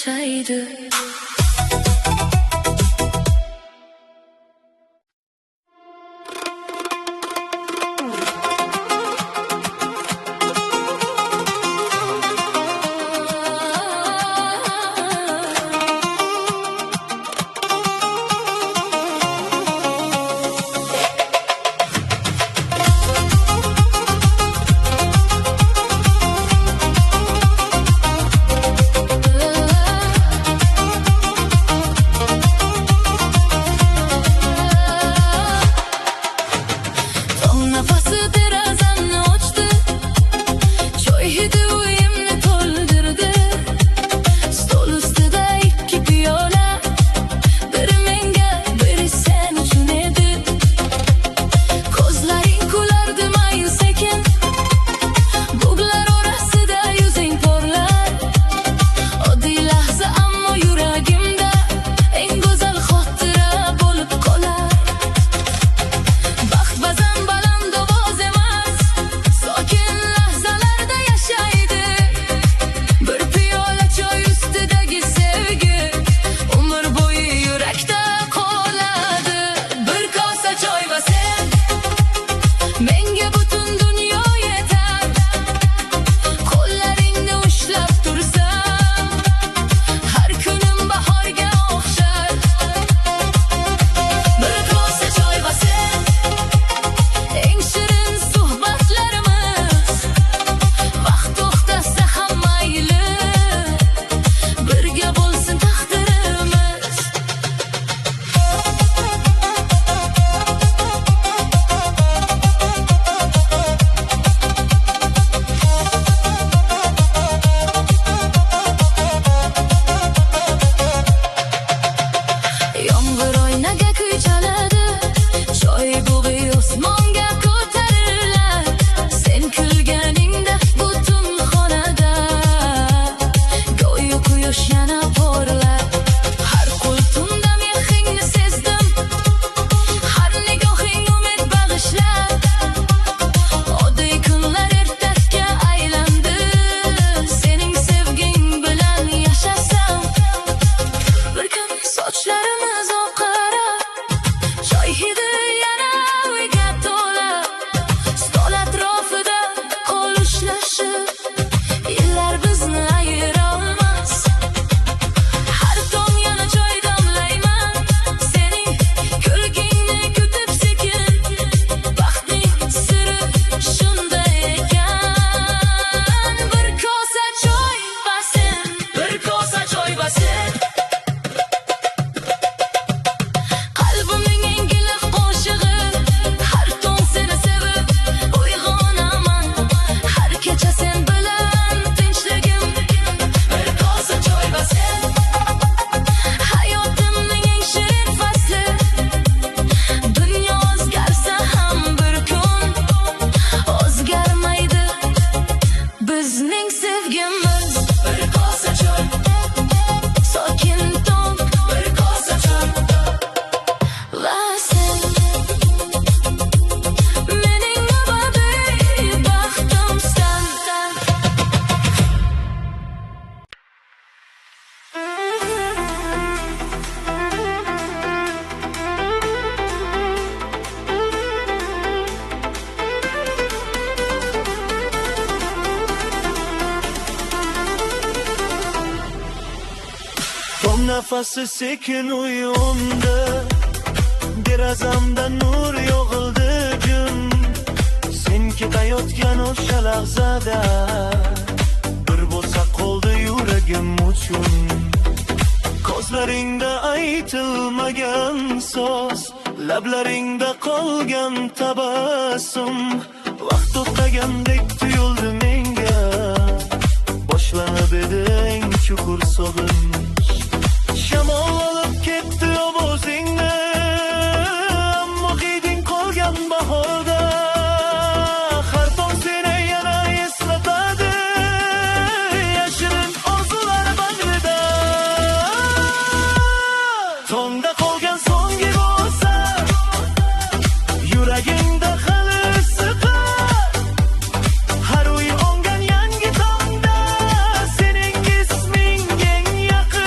yashaydi. Nafası sekin uyumdu, derazamda nur yog'ildi jum. Sen ketayotgan o'sha lahzada bir bo'lsa qoldi yuragim uchun. Ko'zlaringda aytilmagan so'z, lablaringda qolgan tabassum. Vaqt to'xtagandek tuyuldi menga, boshlanib edi eng chuqur sog'inch. Shamol olib ketdi ovozingni, ammo hiding qolgan bahorda. Har tong seni yana eslatadi, yashirin orzular bag'rida. Tongda qolgan so'nggi bo'lsa, yuragingda hali siqar. Har uy ongan yangi tongda sening isming eng yaqin.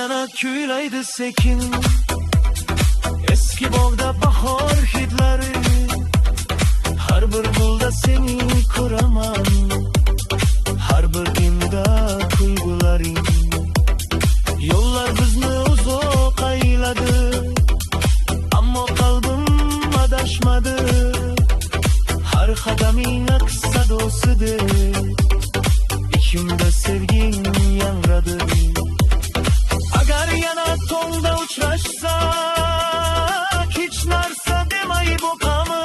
yana kuylaydi sekin, eski bog'da bahor hidlari. Har bir gulda seni ko'raman, har bir imda tuyg'ularing. Yo'llar bizni uzoq ayladi, ammo qalbim adashmadi. Har qadaming aks sadosidir, ichimda sevging yangradi. Agar yana tongda uchrashsak, hech narsa demay boqamiz.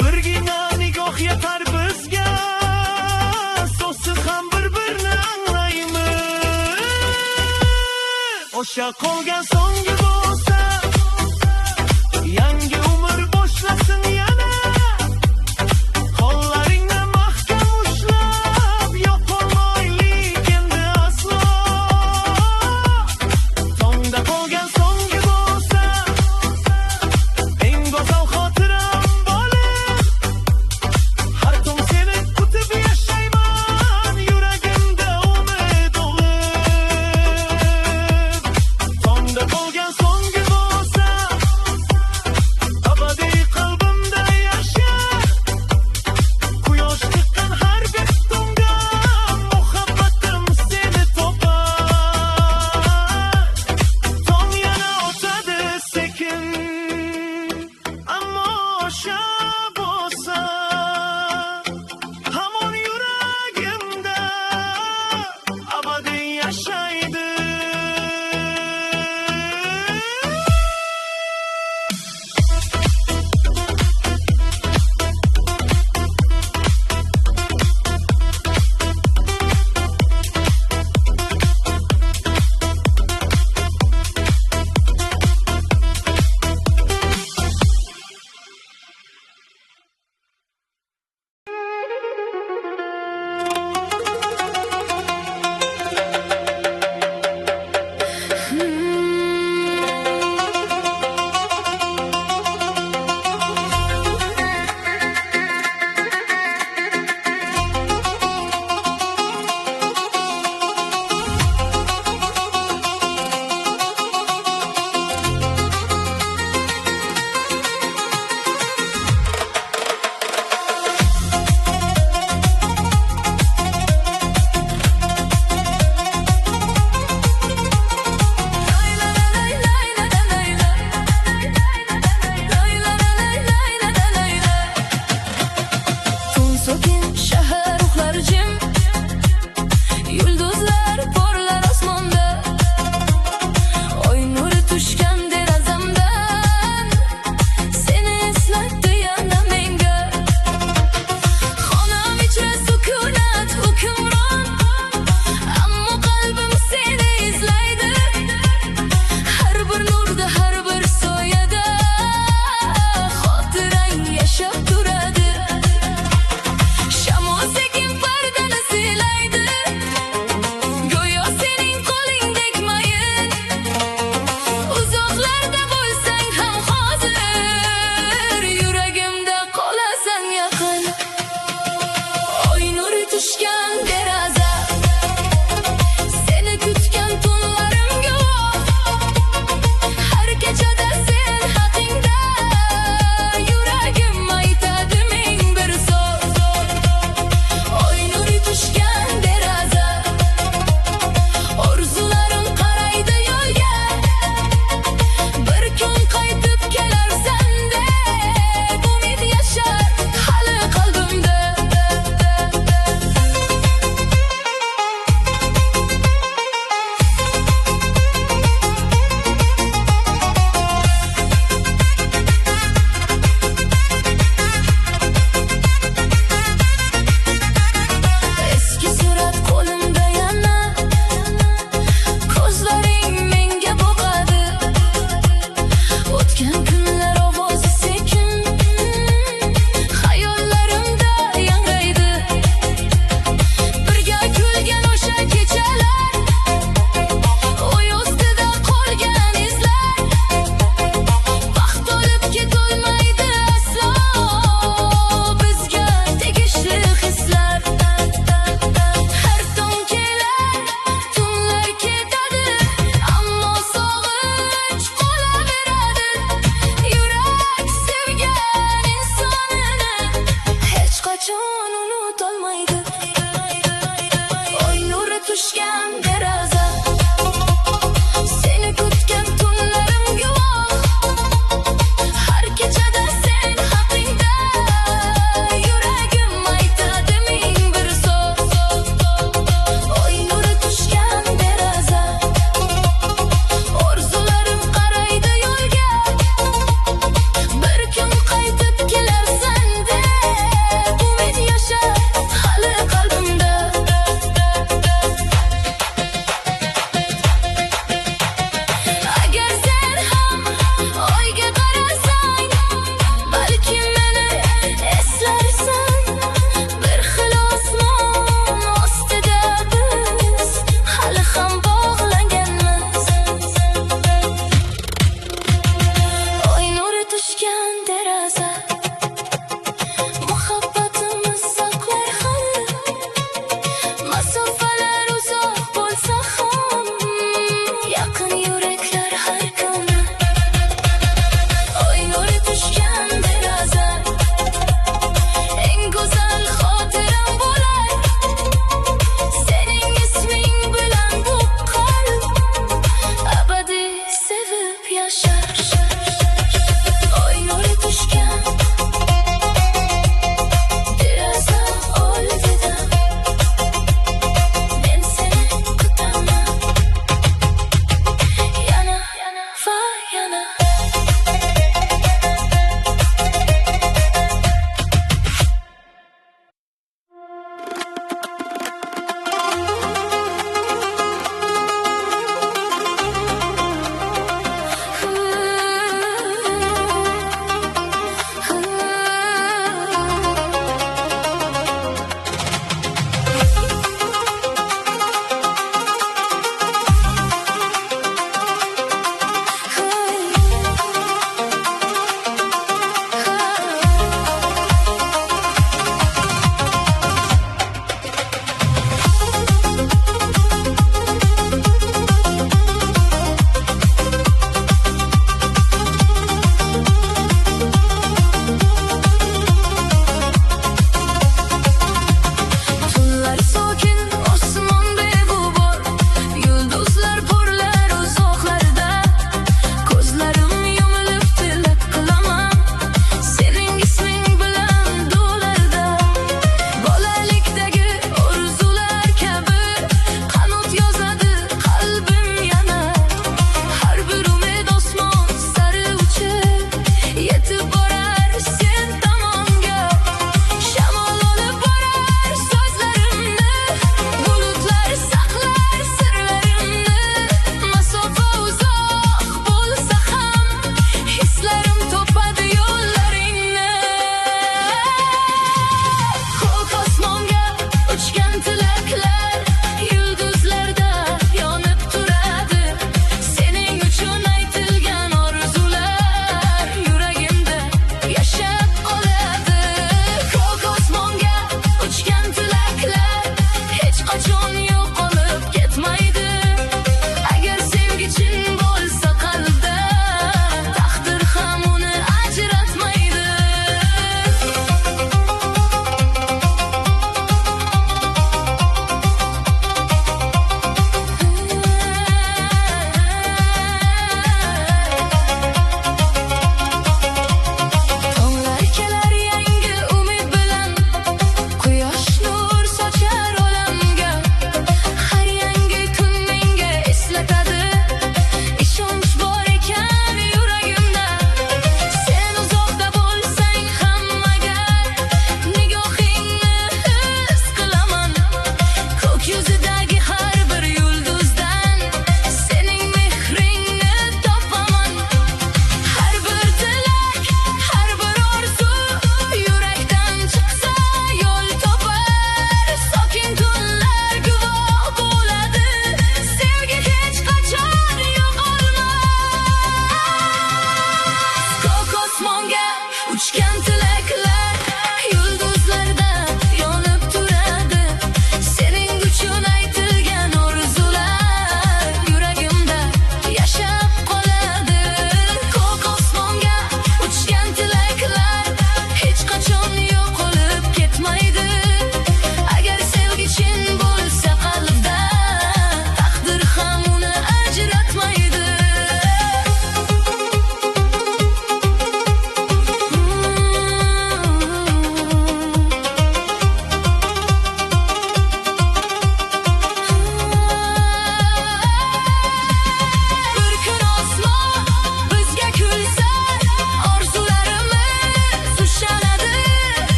Birgina nigoh yetar bizga, so'zsiz ham bir-birini anglaymiz. O'sha qolgan so'nggi bo'lsa, yangi umr boshlasin yana. Qo'llaringni mahkam ushlab, yo'qolmaylik endi aslo. Tongda qolgan so'nggi bo'lsa, eng go'zal xotiram bo'lib, har tong seni kutib yashayman, yuragimda umid o'g'ib. Tongda qolgan so'nggi bo'lsa, abadiy qalbimda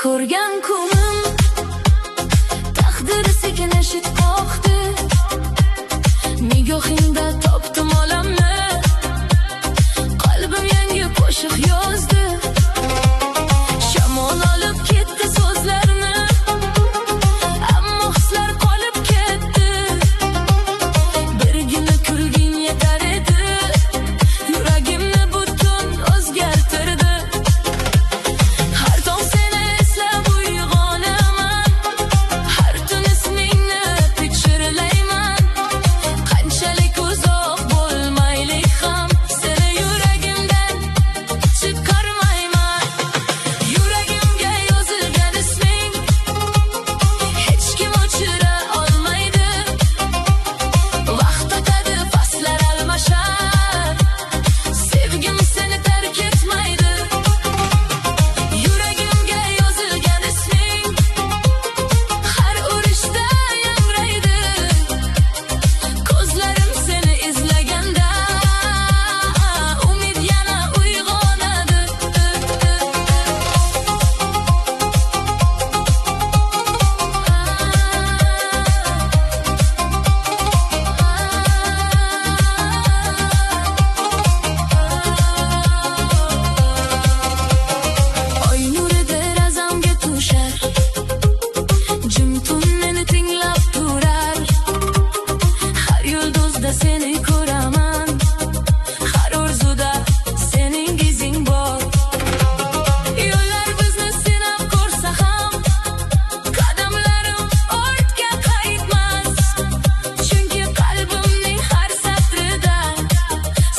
ko'rgan kunim taqdiri sekinlashib qoqdi. Nigohingda topdim olamni, qalbim yangi qo'shiq yozdi. Shamol olib ketdi so'zlarni, ammo hislar qolib ketdi. Birgina kulging yetar edi, yuragimni butun o'zgartirdi. Har tong seni eslab uyg'onaman, har tun ismingni pichirlayman. Qanchalik uzoq bo'lmaylik ham, seni yuragimdan chiqarmayman. Yuragimga yozilgan isming hech kim o'chira olmaydi. Vaqt o'tadi, faslar almashar, sevgim seni tark etmaydi. Yuragimga yozilgan isming har urishda yangraydi. Ko'zlarim seni izlaganda umid yana uyg'onadi. Oy nuri derazamga tushar, jim tun meni tinglab turar. Har yulduzda seni ko'raman, har orzuda sening izing bor. Yo'llar bizni sinab ko'rsa ham, qadamlarim ortga qaytmas. Chunki qalbimning har satrida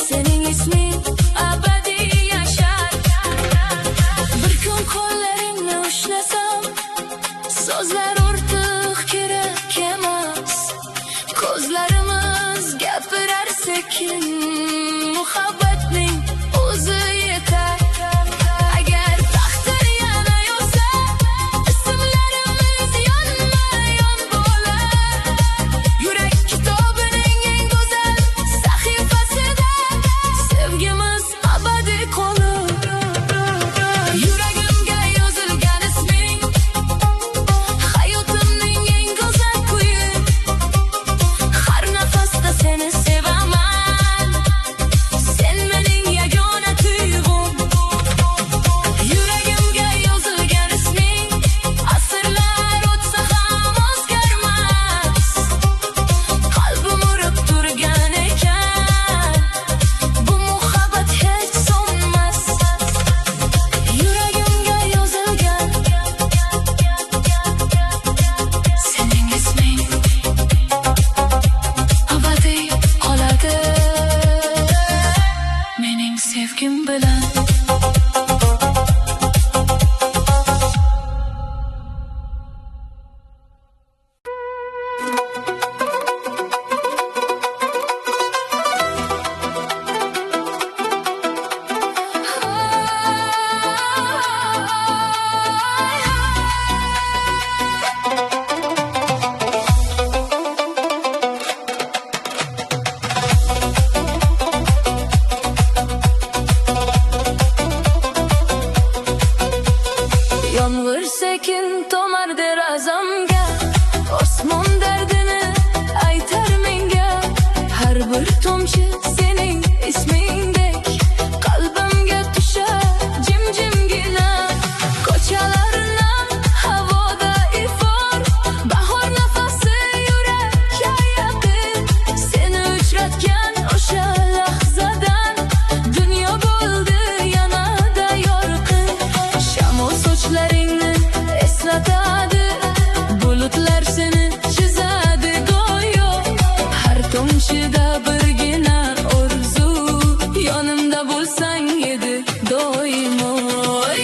sening isming abadiy yashar. Bir kun qo'llaringni ushlasam, so'zlar ortiq kerak emas. Ko'zlarimiz gapirar sekin, muhabbatning o'zi yetar. Agar taqdir yana yozsa, ismlarimiz yonma-yon bo'lar. Yurak kitobining eng go'zal sahifasida sevgimiz abadiy qolur. Yuragimga yozilgan isming hayotimning eng go'zal kuyi. Har nafasda seni sevaman, sen mening yagona tuyg'um. Yuragimga yozilgan isming asrlar o'tsa ham o'zgarmas. Qalbim urib turgan ekan, bu muhabbat hech so'nmas. Yuragimga yozilgan sening isming abadiy qoladi mening sevgim bilan. Yomg'ir sekin tomar derazamga, osmon dardini aytar menga. Har bir tomchi sening ismingdek qalbimga tushar jim-jimgina. Ko'chalarni havoda ifor, bahor nafasi yurakka yaqin. Seni uchratgan o'sha lahzadan dunyo bo'ldi yanada yorqin. Shamol sochlaringni eslatadi, bulutlar seni chizadi go'yo. Har tomchida birgina orzu, yonimda bo'lsang edi doimo.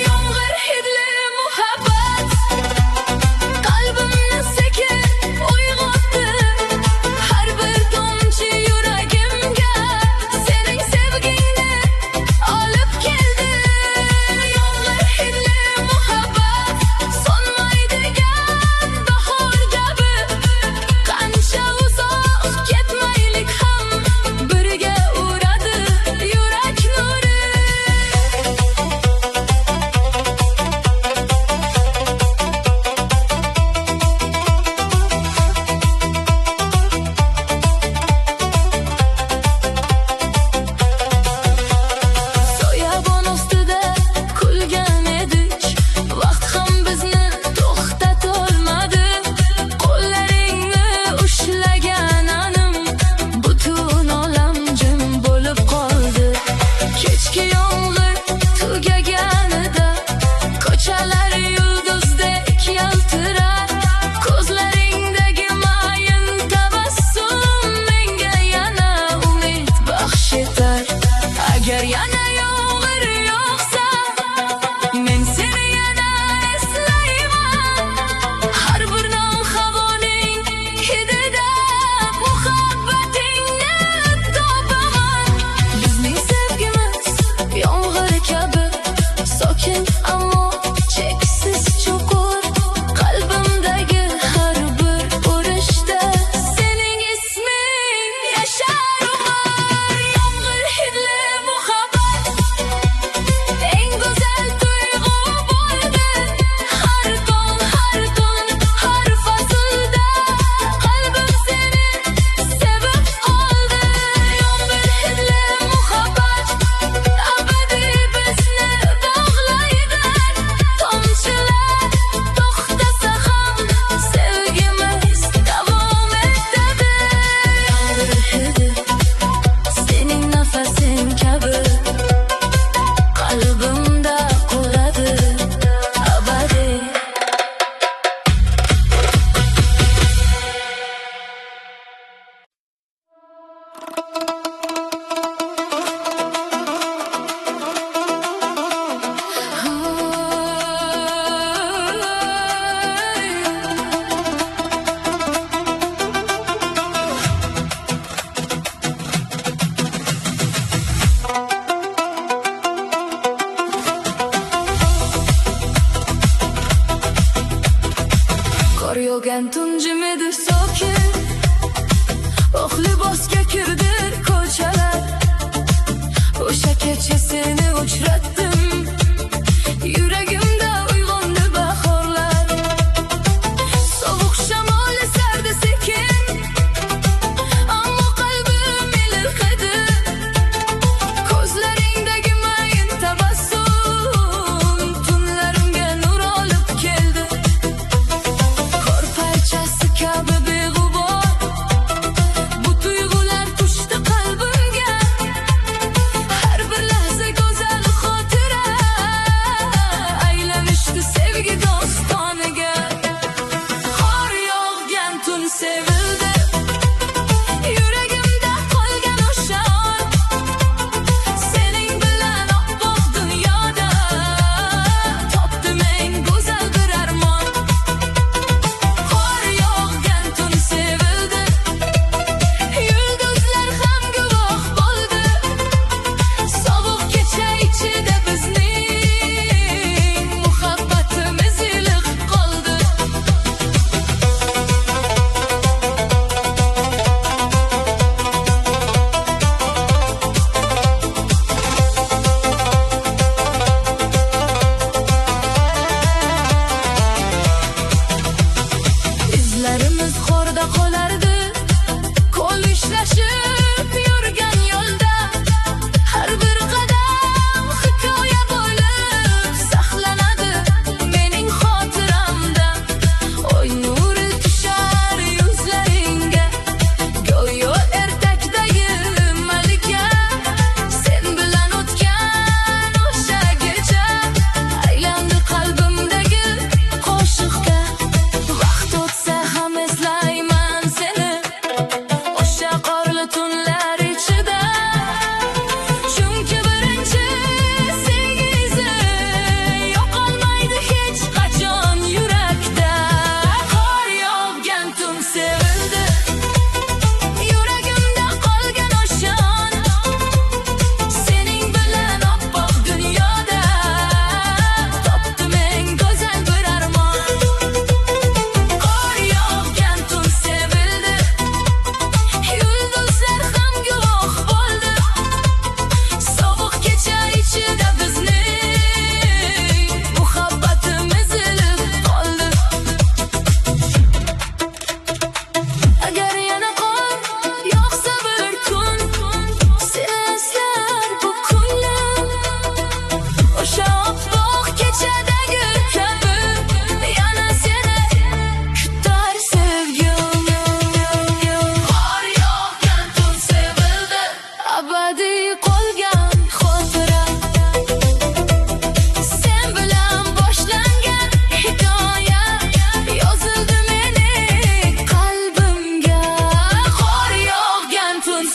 Yomg'ir hidli muhabbat qalbimni sekin uyg'otdi. Har bir tomchi yuragimga sening sevgingni olib keldi. Yomg'ir hidli muhabbat so'nmaydigan bahor kabi, qancha uzoq ketmaylik ham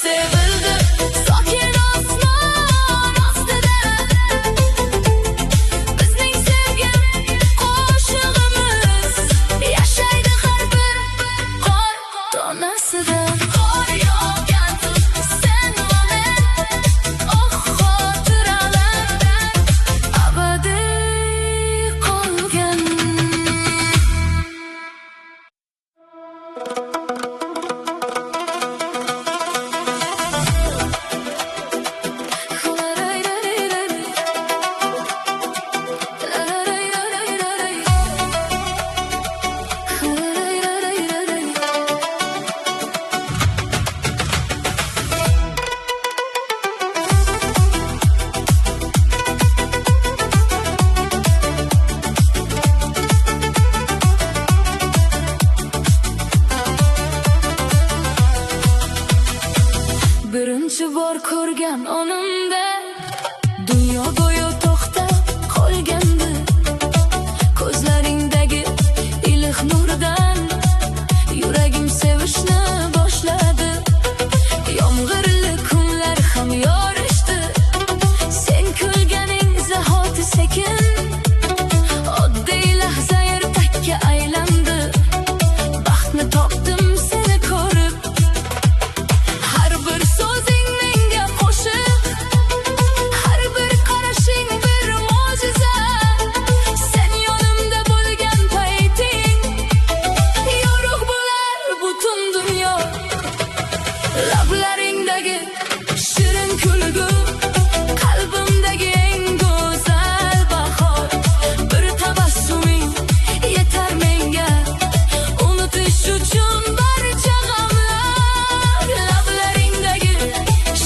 sevildi sokin osmon ostida. Bizning sevgi qo'shig'imiz yashaydi har bir qor donasida. Qor yog'gan sen va men, oh xotiralarda abadiy qolgan. Birinchi bor ko'rgan onimda dunyo bo'yi to'xtab qolgandi. Ko'zlaringdagi iliq nurdan yuragim sevishni boshladi. Yomg'irli kunlar ham yorishdi. Sen kulganing zahoti sekin oddiy lahza ertakka aylandi. Baxtni topdim seni ko'rib, har bir so'zing menga qo'shiq, har bir qarashing bir mo'jiza. Sen yonimda bo'lgan payting yorug' bo'lar butun dunyo. Lablaringdagi shirin kulgu qalbimdagi eng go'zal bahor. Bir tabassuming yetar menga unutish uchun barcha g'amlar. Lablaringdagi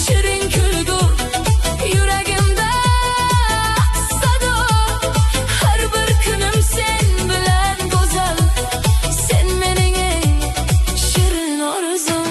shirin kulgu yuragimda sado. Har bir kunim sen bilan go'zal. Sen mening eng shirin orzum.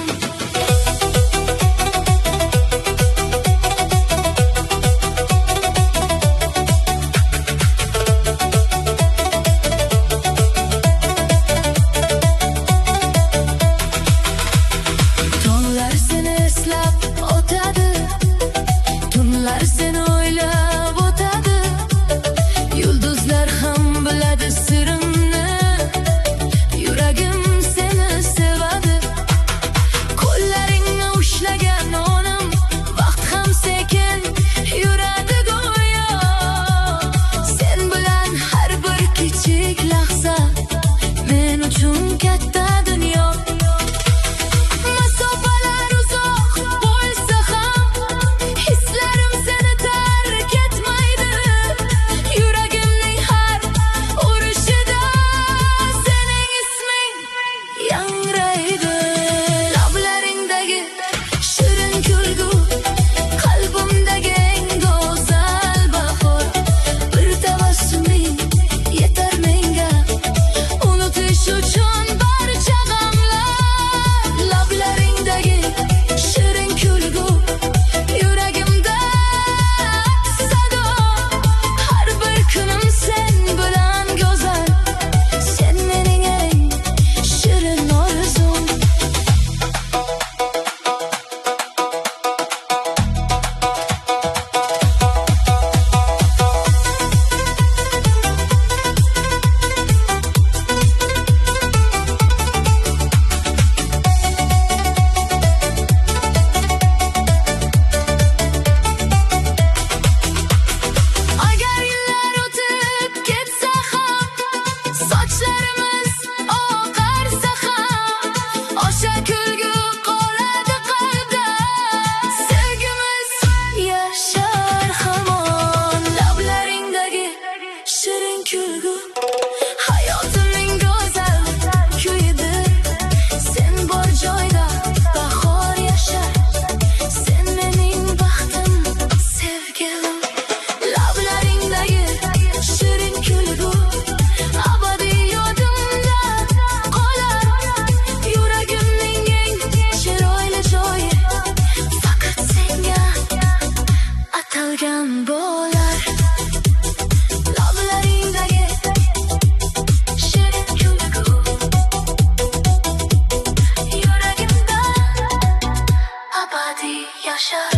abadiy yashar.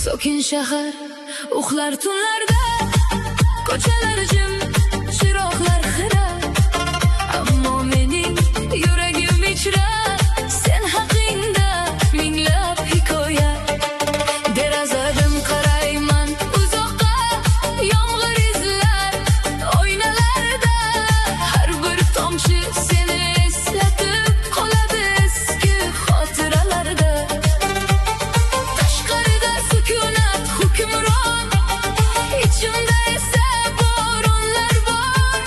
Sokin shahar uxlar tunlarda, ko'chalar jim, chiroqlar xira, ammo mening yuragim ichra. Sen haqingda minglab hikoya. Derazadan qarayman uzoqqa, yomg'ir izlar oynalarda, har bir tomchi seni eslatib qoladi eski xotiralarda. Tashqarida sukunat hukmron, ichimda esa bo'ronlar bor.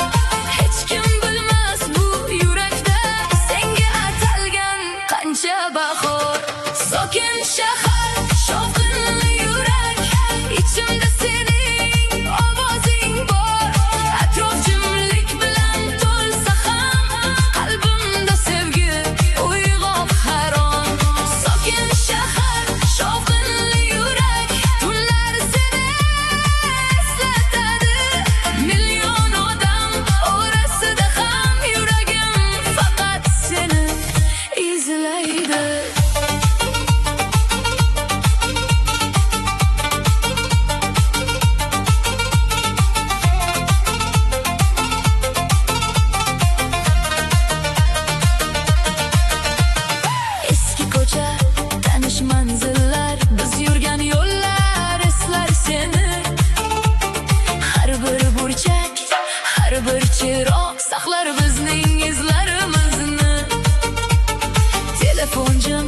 Hech kim bilmas bu yurakda senga atalgan qancha bahor. Sokin shahar, shovqinli yurak, ichimda sening ovozing bor. Atrof jimlik bilan to'lsa ham, qalbimda sevgi uyg'oq harom. Sokin shahar, shovqinli yurak, tunlar seni eslatadi. Million odam orasida ham yuragim faqat seni izlaydi. Eski ko'cha, tanish manzillar, biz yurgan yo'llar eslar seni. Har bir burchak, har bir chiroq saqlar bizning izlarimizni. Telefon jim,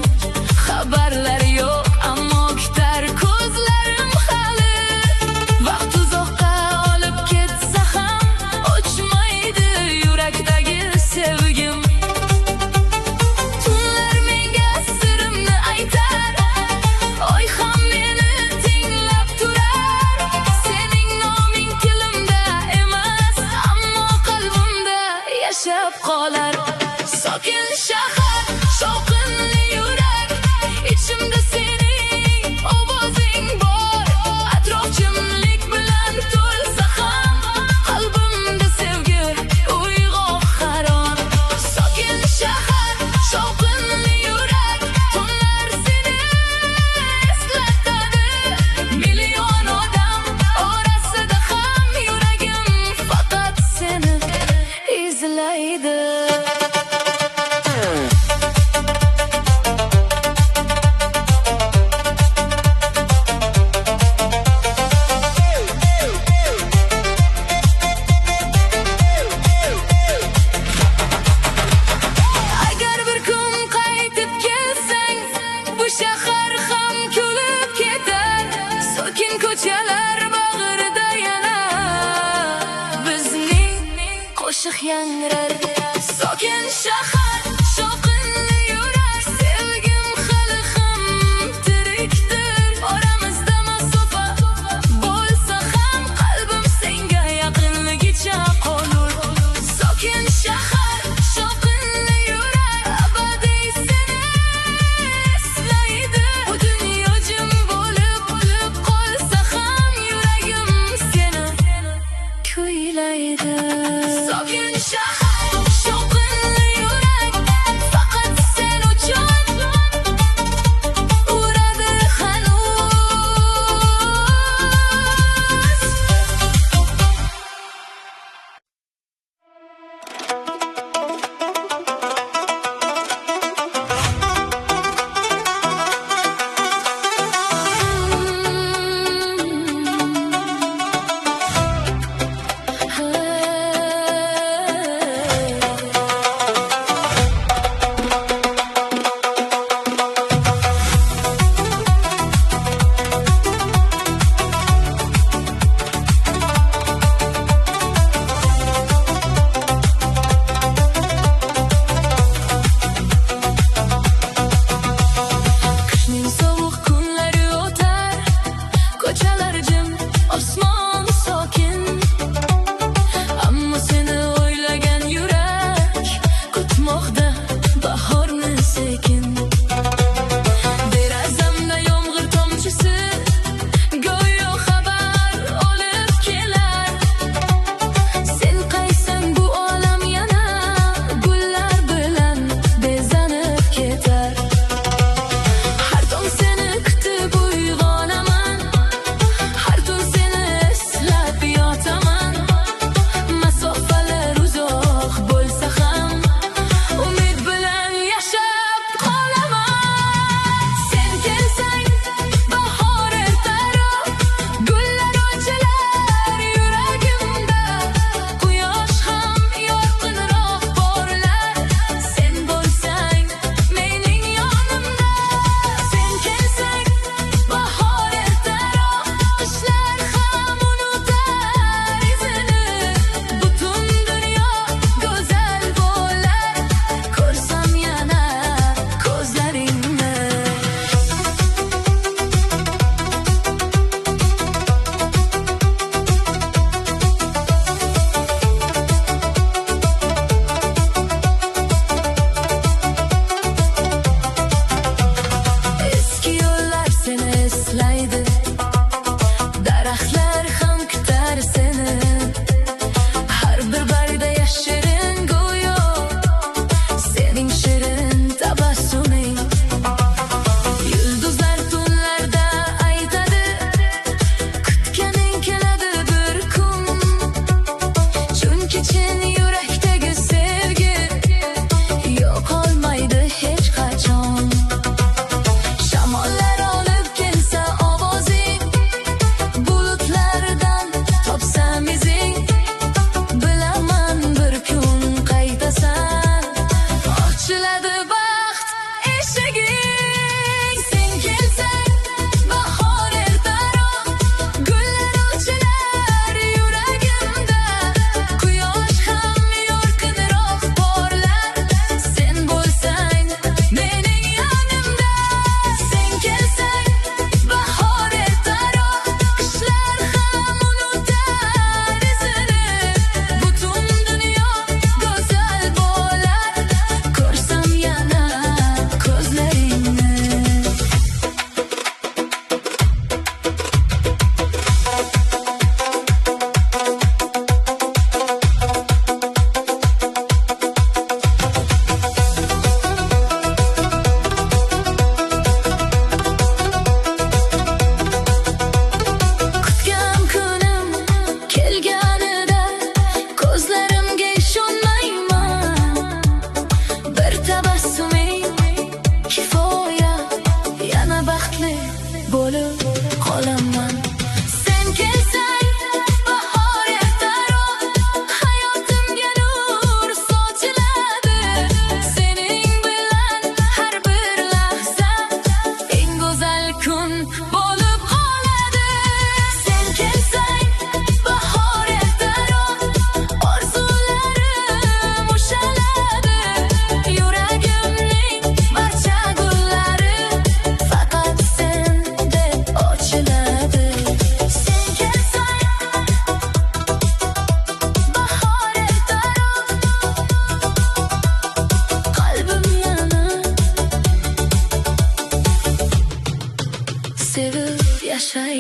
xabarlar yo'q, ammo kutar ko'zlarim hali. Vaqt uzoqqa olib ketsa ham, o'chmaydi yurakdagi sevgim. Tunlar menga sirimni aytar, oy ham meni tinglab turar. Sening noming tilimda emas, ammo qalbimda yashab qolar. Sokin shahar, shovqinli yurak, ichimda sening ovozing bor. Atrof jimlik bilan to'lsa ham, qalbimda sevgi uyg'oq harom. Sokin shahar, shovqinli yurak, tunlar seni eslatadi. Million odam orasida ham yuragim faqat seni izlaydi. Agar bir kun qaytib kelsang, bu shahar ham kulib ketar. Sokin ko'chalar bag'rida yana bizning qo'shiq yangrar. Sokin shahar, shovqinli yurak, sevgim hali ham tirikdir. Oramizda masofa bo'lsa ham, qalbim senga yaqinligicha qolur. Sokin shahar, shovqinli yurak, abadiy seni eslaydi. Bu dunyo jim bo'lib qolsa ham, yuragim seni kuylaydi. Sokin shahar, shovqinli yurak, faqat sen uchun uradi hanuz.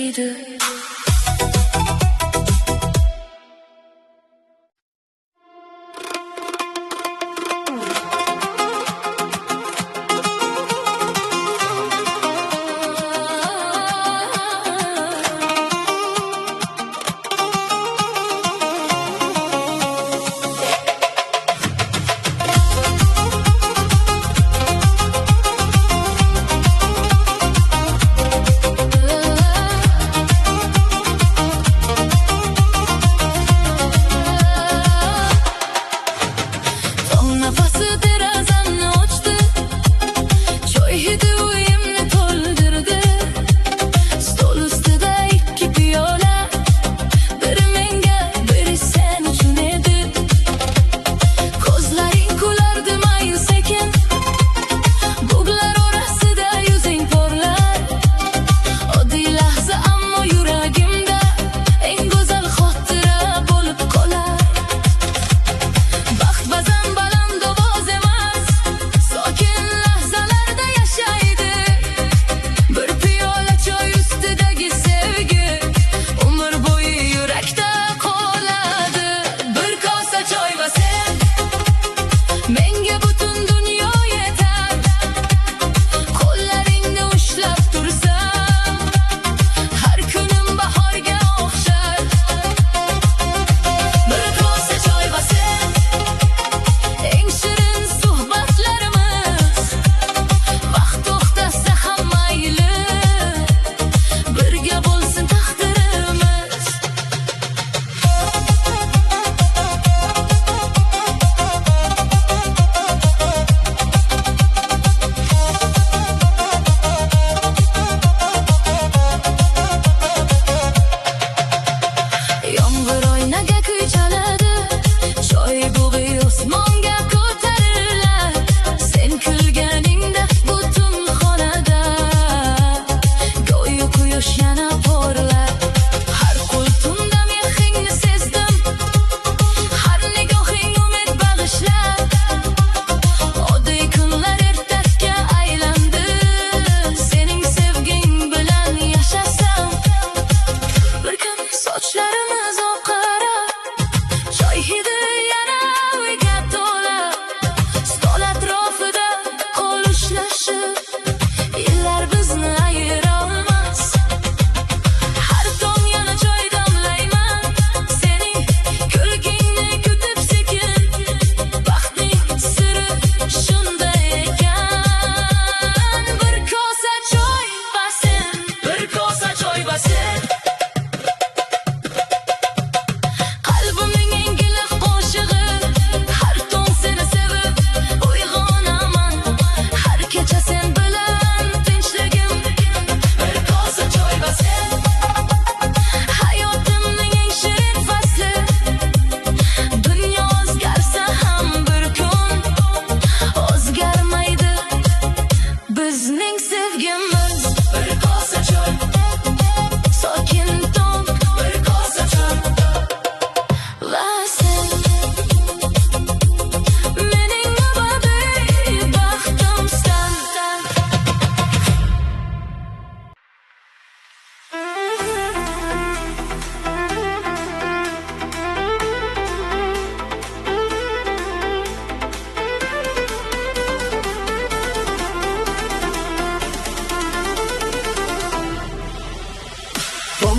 yashaydi.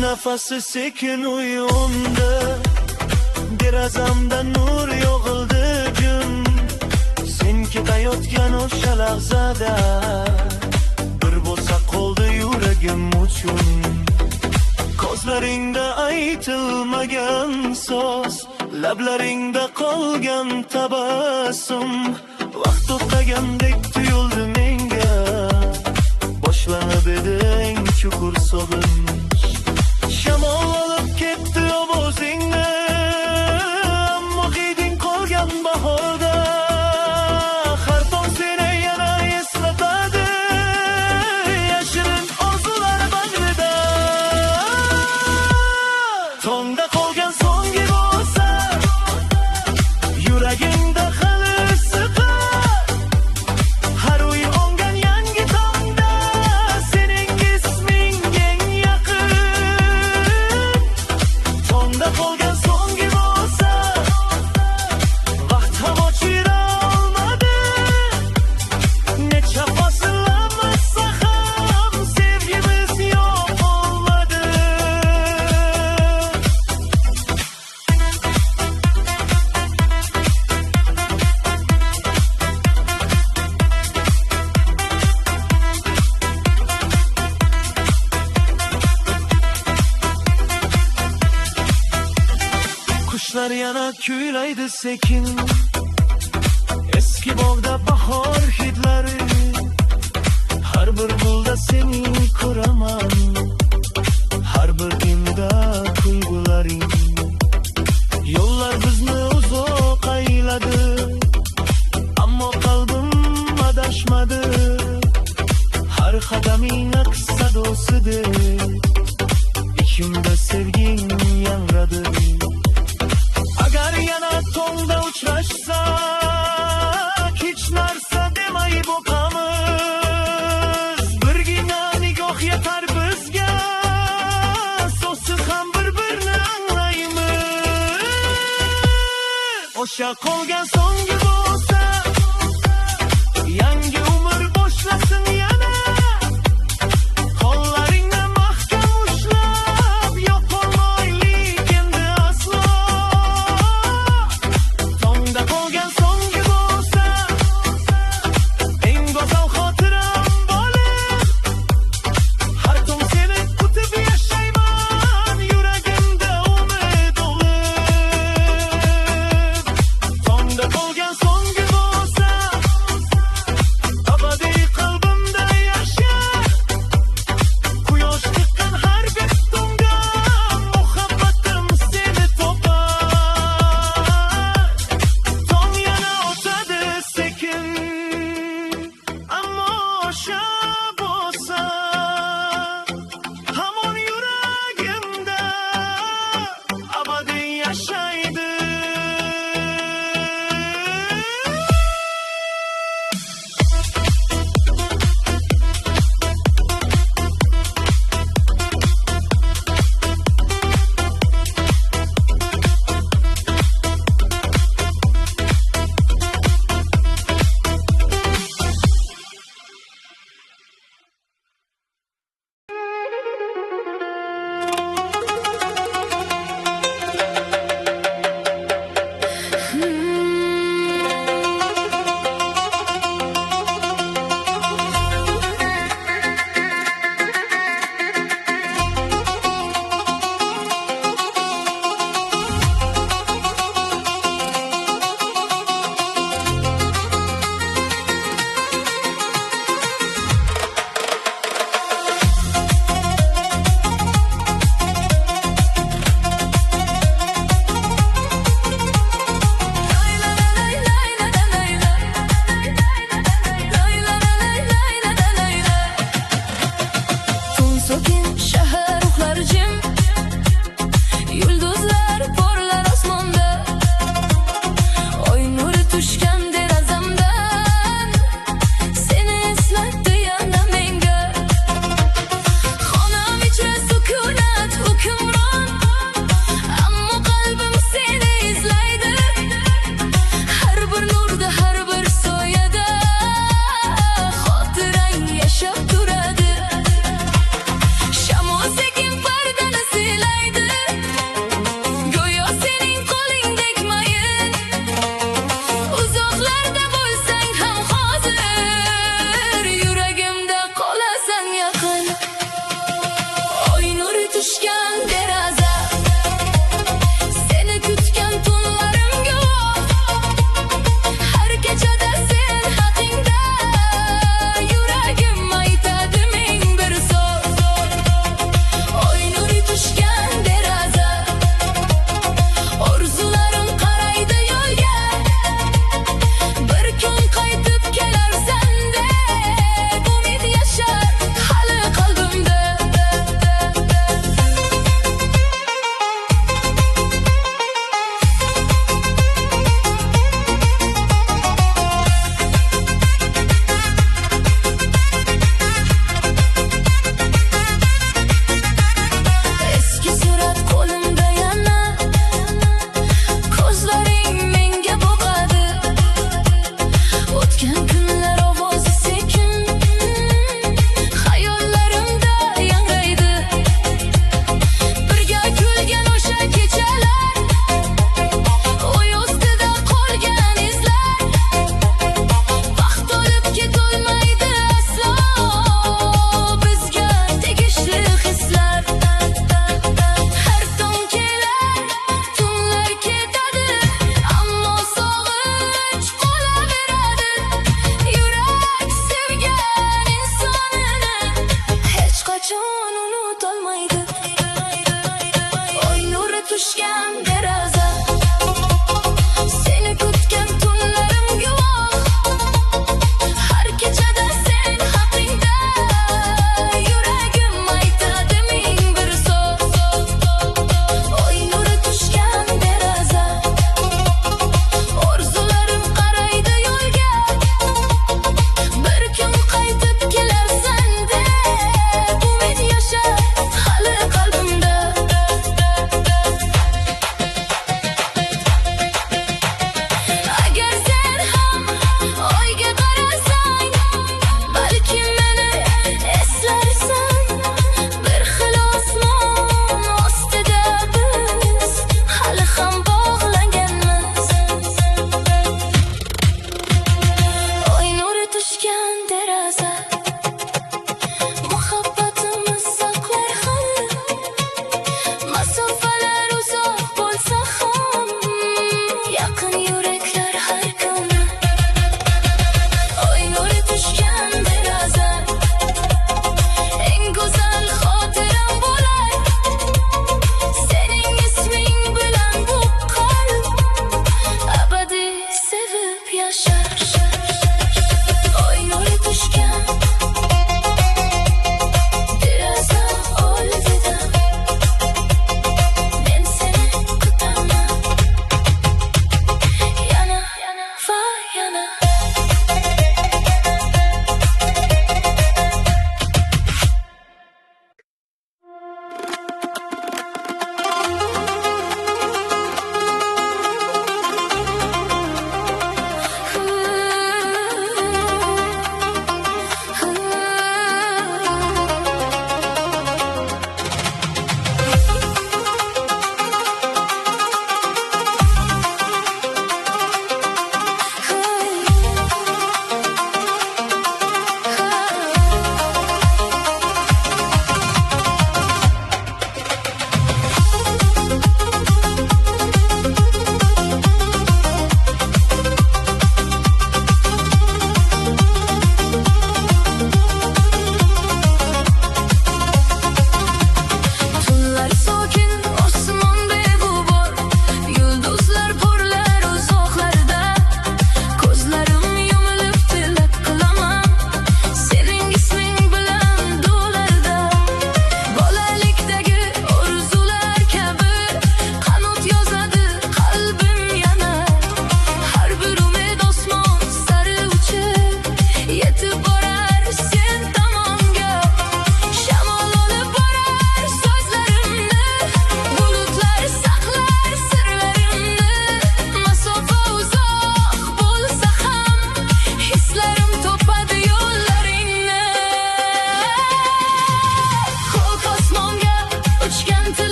Nafası sekin uyumdu, derazamda nur yog'ildi jum. Sen ketayotgan o'sha lahzada bir bo'lsa qoldi yuragim uchun. Ko'zlaringda aytilmagan so'z, lablaringda qolgan tabassum. Vaqt to'xtagandek tuyuldi menga, boshlanib edi eng chuqur sog'inch. Shamol olib ketdi ovozingni, ammo hiding qolgan bahorda. Har tong seni yana eslatadi, yashirin orzular bag'rida. Tongda qolgan so'nggi bo'lsa, yuragingda hali siqar. Har uyg'ongan yangi tongda sening isming eng yaqin. qushlar yana kuylaydi sekin. Eski bog'da bahor hidlari, har bir gulda seni ko'raman, har bir dimda tuyg'ularing. Yo'llar bizni uzoq ayladi, ammo qalbim adashmadi. Har qadaming aks sadosidir, ichimda sevging yangradi. Agar yana tongda uchrashsak, hech narsa demay boqamiz. Birgina nigoh yetar bizga, so'zsiz ham bir-birini anglaymiz. O'sha qolgan so'nggi